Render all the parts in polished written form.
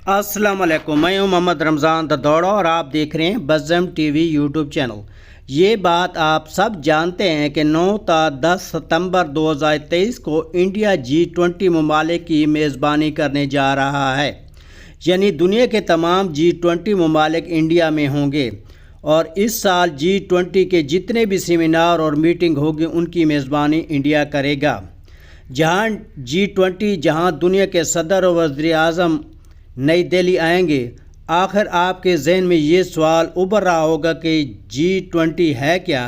अस्सलाम वालेकुम, मैं हूं मोहम्मद रमज़ान ददौड़ा और आप देख रहे हैं बज़म टीवी यूट्यूब चैनल। ये बात आप सब जानते हैं कि 9 ता 10 सितंबर 2023 को इंडिया G20 ममालिक की मेज़बानी करने जा रहा है। यानी दुनिया के तमाम G20 ममालिक इंडिया में होंगे और इस साल G20 के जितने भी सेमिनार और मीटिंग होगी उनकी मेज़बानी इंडिया करेगा। जहां दुनिया के सदर और वज़ीर आज़म नई दिल्ली आएंगे, आखिर आपके जहन में ये सवाल उभर रहा होगा कि G20 है क्या।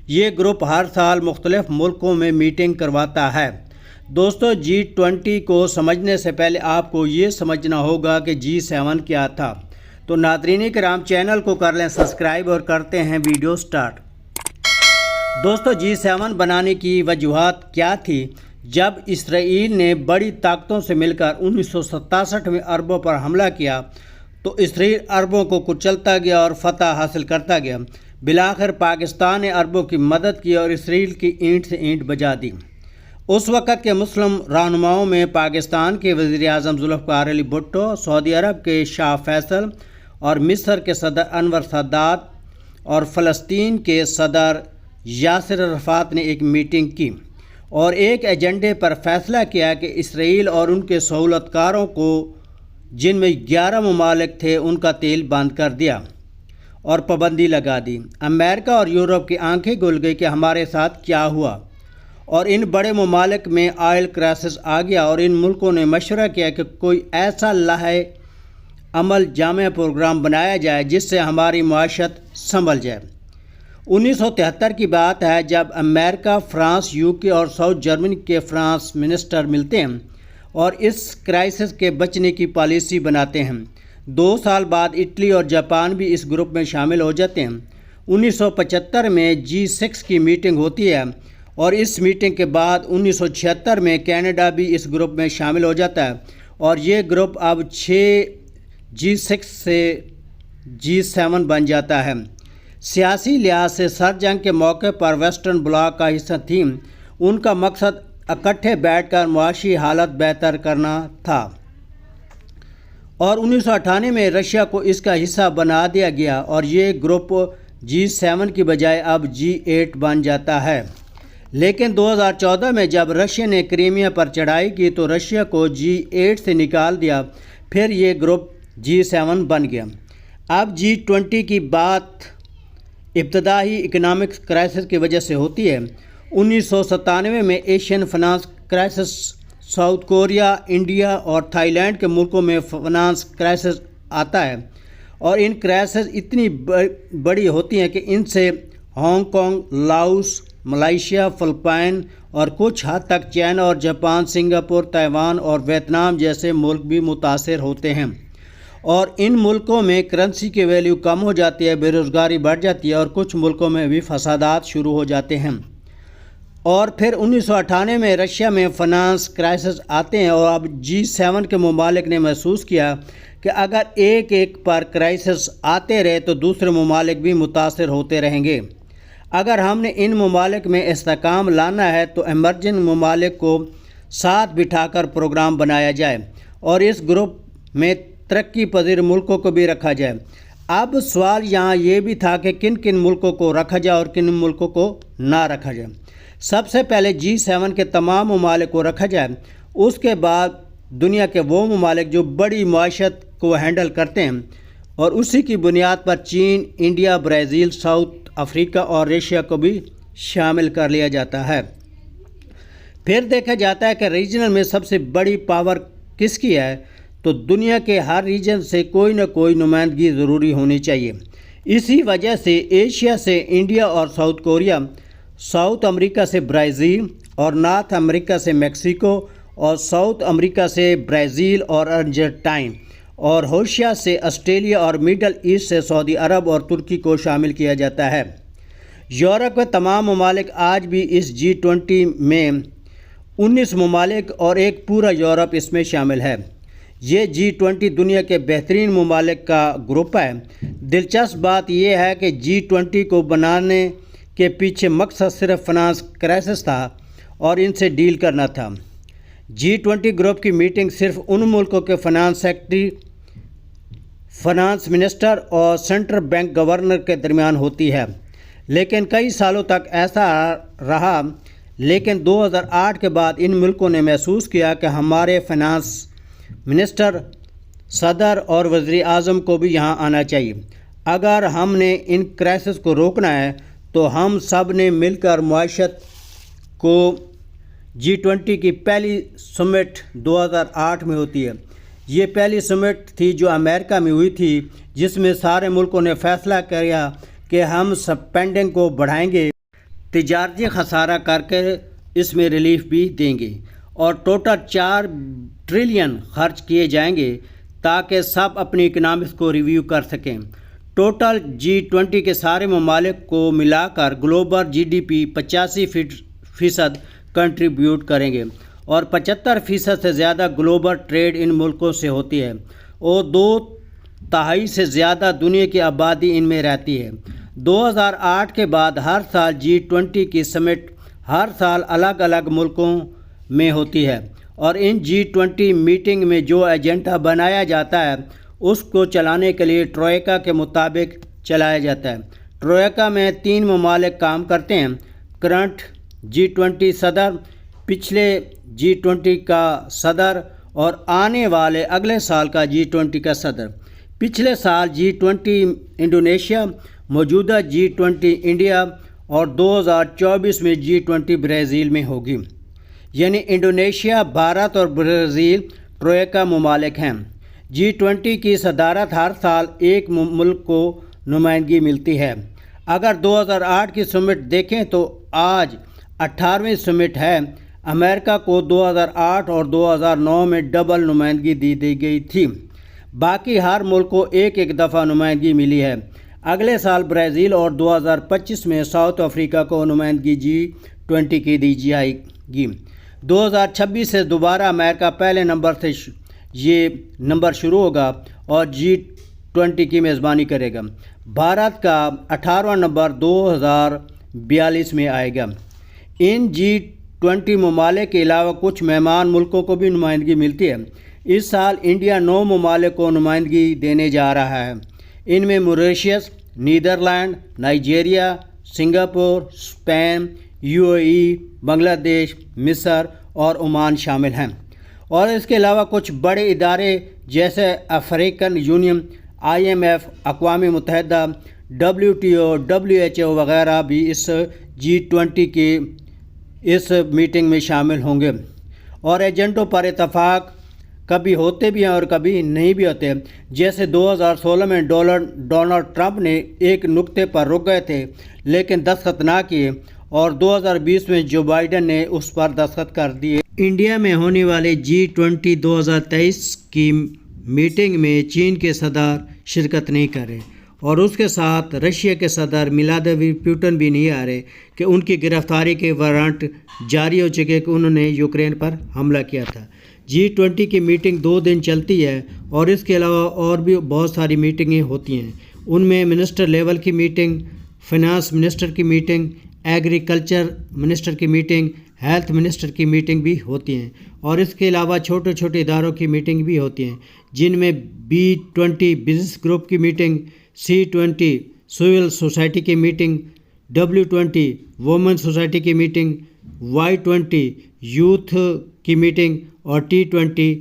ये ग्रुप हर साल मुख्तलिफ मुल्कों में मीटिंग करवाता है। दोस्तों, G20 को समझने से पहले आपको ये समझना होगा कि G7 क्या था। तो नाज़रीन किराम, चैनल को कर लें सब्सक्राइब और करते हैं वीडियो स्टार्ट। दोस्तों, G7 बनाने की वजूहात क्या थी। जब इसराइल ने बड़ी ताकतों से मिलकर 1967 में अरबों पर हमला किया तो इसराइल अरबों को कुचलता गया और फतह हासिल करता गया। बिलाखिर पाकिस्तान ने अरबों की मदद की और इसराइल की ईंट से ईंट बजा दी। उस वक़्त के मुस्लिम रहनुमाओं में पाकिस्तान के वज़ीर आज़म ज़ुल्फ़िकार अली भुट्टो, सऊदी अरब के शाह फैसल और मिस्र के सदर अनवर सादात और फ़लस्तीन के सदर यासिर अराफ़ात ने एक मीटिंग की और एक एजेंडे पर फैसला किया कि इसराइल और उनके सहूलतकारों को, जिनमें 11 ममालिक थे, उनका तेल बंद कर दिया और पाबंदी लगा दी। अमेरिका और यूरोप की आंखें खुल गई कि हमारे साथ क्या हुआ और इन बड़े ममालिक में ऑयल क्राइसिस आ गया और इन मुल्कों ने मशवरा किया कि कोई ऐसा लाहे अमल जामे प्रोग्राम बनाया जाए जिससे हमारी माशत संभल जाए। 1973 की बात है जब अमेरिका, फ्रांस, यूके और साउथ जर्मनी के फ्रांस मिनिस्टर मिलते हैं और इस क्राइसिस के बचने की पॉलिसी बनाते हैं। 2 साल बाद इटली और जापान भी इस ग्रुप में शामिल हो जाते हैं। 1975 में G6 की मीटिंग होती है और इस मीटिंग के बाद 1976 में कनाडा भी इस ग्रुप में शामिल हो जाता है और ये ग्रुप अब 6 G6 से G7 बन जाता है। सियासी लिहाज से सर जंग के मौके पर वेस्टर्न ब्लॉक का हिस्सा थी। उनका मकसद इकट्ठे बैठकर मुआशी हालत बेहतर करना था और 1998 में रशिया को इसका हिस्सा बना दिया गया और ये ग्रुप G7 की बजाय अब G8 बन जाता है। लेकिन 2014 में जब रशिया ने क्रीमिया पर चढ़ाई की तो रशिया को G8 से निकाल दिया, फिर ये ग्रुप G7 बन गया। अब G20 की बात इब्तदाई इकनॉमिक क्राइसिस की वजह से होती है। 1997 में Asian finance crisis south Korea, India और थाईलैंड के मुल्कों में फाइनेंस क्राइसिस आता है और इन क्राइसिस इतनी बड़ी होती हैं कि इनसे हांगकांग, लाओस, मलेशिया, फिलिपाइन और कुछ हद तक चाइना और जापान, सिंगापुर, ताइवान और वियतनाम जैसे मुल्क भी मुतासर होते हैं और इन मुल्कों में करेंसी की वैल्यू कम हो जाती है, बेरोज़गारी बढ़ जाती है और कुछ मुल्कों में भी फसादात शुरू हो जाते हैं। और फिर 1998 में रशिया में फाइनेंस क्राइसिस आते हैं और अब G7 के ममालिक ने महसूस किया कि अगर एक एक पर क्राइसिस आते रहे तो दूसरे ममालिक भी मुतासर होते रहेंगे। अगर हमने इन ममालिक में इस्तेकाम लाना है तो एमर्जिंग ममालिक को साथ बिठाकर प्रोग्राम बनाया जाए और इस ग्रुप में तरक्की पजीर मुल्कों को भी रखा जाए। अब सवाल यहाँ ये भी था कि किन किन मुल्कों को रखा जाए और किन मुल्कों को ना रखा जाए। सबसे पहले G7 के तमाम ममालिक को रखा जाए, उसके बाद दुनिया के वो ममालिक जो बड़ी माशत को हैंडल करते हैं और उसी की बुनियाद पर चीन, इंडिया, ब्राज़ील, साउथ अफ्रीका और एशिया को भी शामिल कर लिया जाता है। फिर देखा जाता है कि रीजनल में सबसे बड़ी पावर किसकी है, तो दुनिया के हर रीजन से कोई ना कोई नुमाइंदगी ज़रूरी होनी चाहिए। इसी वजह से एशिया से इंडिया और साउथ कोरिया, साउथ अमेरिका से ब्राज़ील और नॉर्थ अमेरिका से मेक्सिको और साउथ अमेरिका से ब्राज़ील और अर्जेंटीना और होशिया से ऑस्ट्रेलिया और मिडल ईस्ट से सऊदी अरब और तुर्की को शामिल किया जाता है। यूरोप के तमाम ममालिक आज भी इस G20 में 19 ममालिक और एक पूरा यूरोप इसमें शामिल है। ये G20 दुनिया के बेहतरीन ममालिक का ग्रुप है। दिलचस्प बात यह है कि G20 को बनाने के पीछे मकसद सिर्फ फाइनेंस क्राइसिस था और इनसे डील करना था। G20 ग्रुप की मीटिंग सिर्फ उन मुल्कों के फाइनेंस सेक्रेटरी فنانس منسٹر اور سینٹرل بینک گورنر کے درمیان ہوتی ہے، لیکن کئی سالوں تک ایسا رہا۔ لیکن 2008 کے بعد ان ملکوں نے محسوس کیا کہ ہمارے فنانس منسٹر، صدر اور وزیر اعظم کو بھی یہاں آنا چاہیے۔ اگر ہم نے ان کرائسس کو روکنا ہے تو ہم سب نے مل کر معیشت کو G20 کی پہلی سمٹ 2008 میں ہوتی ہے۔ یہ پہلی سمٹ تھی جو امریکہ میں ہوئی تھی، جس میں سارے ملکوں نے فیصلہ کیا کہ ہم سپینڈنگ کو بڑھائیں گے، تجارتی خسارہ کر کے اس میں ریلیف بھی دیں گے، اور ٹوٹل 4 ٹریلین خرچ کیے جائیں گے تاکہ سب اپنی اکنامکس کو ریویو کر سکیں۔ ٹوٹل G20 کے سارے ممالک کو ملا کر گلوبل GDP 85% کنٹریبیوٹ کریں گے، اور 75% سے زیادہ گلوبل ٹریڈ ان ملکوں سے ہوتی ہے، اور 2/3 سے زیادہ دنیا کی آبادی ان میں رہتی ہے۔ 2008 کے بعد ہر سال G20 کی سمٹ ہر سال الگ الگ ملکوں میں ہوتی ہے، اور ان G20 میٹنگ میں جو ایجنڈا بنایا جاتا ہے اس کو چلانے کے لیے ٹروئیکا کے مطابق چلایا جاتا ہے۔ ٹروئیکا میں 3 ممالک کام کرتے ہیں: کرنٹ G20 صدر، پچھلے G20 کا صدر، اور آنے والے اگلے سال کا G20 کا صدر۔ پچھلے سال G20 انڈونیشیا، موجودہ G20 انڈیا، اور 2024 میں G20 برازیل میں ہوگی۔ یعنی انڈونیشیا، بھارت اور برازیل ٹروئیکا ممالک ہیں۔ G20 کی صدارت ہر سال ایک ملک کو نمائندگی ملتی ہے۔ اگر 2008 کی سمٹ دیکھیں تو آج 18ویں سمٹ ہے۔ امریکہ کو 2008 اور 2009 میں ڈبل نمائندگی دی گئی تھی، باقی ہر ملک کو ایک دفعہ نمائندگی ملی ہے۔ اگلے سال برازیل اور 2025 میں ساؤتھ افریقہ کو نمائندگی G20 کی دی جائے گی۔ 2026 سے دوبارہ امریکہ پہلے نمبر سے یہ نمبر شروع ہوگا اور G20 کی میزبانی کرے گا۔ بھارت کا 18واں نمبر 2042 میں آئے گا۔ ان G20 ممالک کے علاوہ کچھ مہمان ملکوں کو بھی نمائندگی ملتی ہے۔ اس سال انڈیا 9 ممالک کو نمائندگی دینے جا رہا ہے۔ ان میں Mauritius, Netherland, Nigeria, Singapore, Spain, UAE، Bangladesh, مصر اور عمان شامل ہیں، اور اس کے علاوہ کچھ بڑے ادارے جیسے افریقن یونین، IMF، اقوام متحدہ، WTO، WHO وغیرہ بھی اس G20 کی اس میٹنگ میں شامل ہوں گے، اور ایجنڈوں پر اتفاق کبھی ہوتے بھی ہیں اور کبھی نہیں بھی ہوتے۔ جیسے 2016 میں ڈونلڈ ٹرمپ نے ایک نقطے پر رک گئے تھے لیکن دستخط نہ کیے، اور 2020 میں جو بائیڈن نے اس پر دستخط کر دیے۔ انڈیا میں ہونے والے G20 2023 کی میٹنگ میں چین کے صدر شرکت نہیں کر رہے، اور اس کے ساتھ رشیا کے صدر ولادیمیر پوٹن بھی نہیں آ رہے کہ ان کی گرفتاری کے وارنٹ جاری ہو چکے کہ انہوں نے یوکرین پر حملہ کیا تھا۔ G20 کی میٹنگ 2 دن چلتی ہے، اور اس کے علاوہ اور بھی بہت ساری میٹنگیں ہوتی ہیں۔ ان میں منسٹر لیول کی میٹنگ، فنانس منسٹر کی میٹنگ، ایگریکلچر منسٹر کی میٹنگ، ہیلتھ منسٹر کی میٹنگ بھی ہوتی ہیں، اور اس کے علاوہ چھوٹے چھوٹے اداروں کی میٹنگ بھی ہوتی ہیں، جن میں B20 بزنس گروپ کی میٹنگ، C20 سول سوسائٹی کی میٹنگ، W20 وومن سوسائٹی کی میٹنگ، Y20 یوتھ کی میٹنگ، اور T20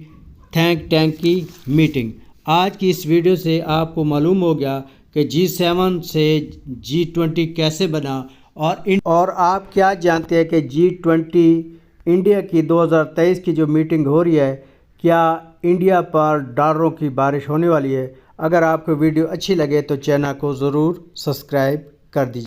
تھنک ٹینک کی میٹنگ۔ آج کی اس ویڈیو سے آپ کو معلوم ہو گیا کہ G7 سے G20 کیسے بنا، اور آپ کیا جانتے ہیں کہ G20 انڈیا کی 2023 کی جو میٹنگ ہو رہی ہے، کیا انڈیا پر ڈالروں کی بارش ہونے والی ہے؟ اگر آپ کو ویڈیو اچھی لگے تو چینل کو ضرور سبسکرائب کر دیجیے۔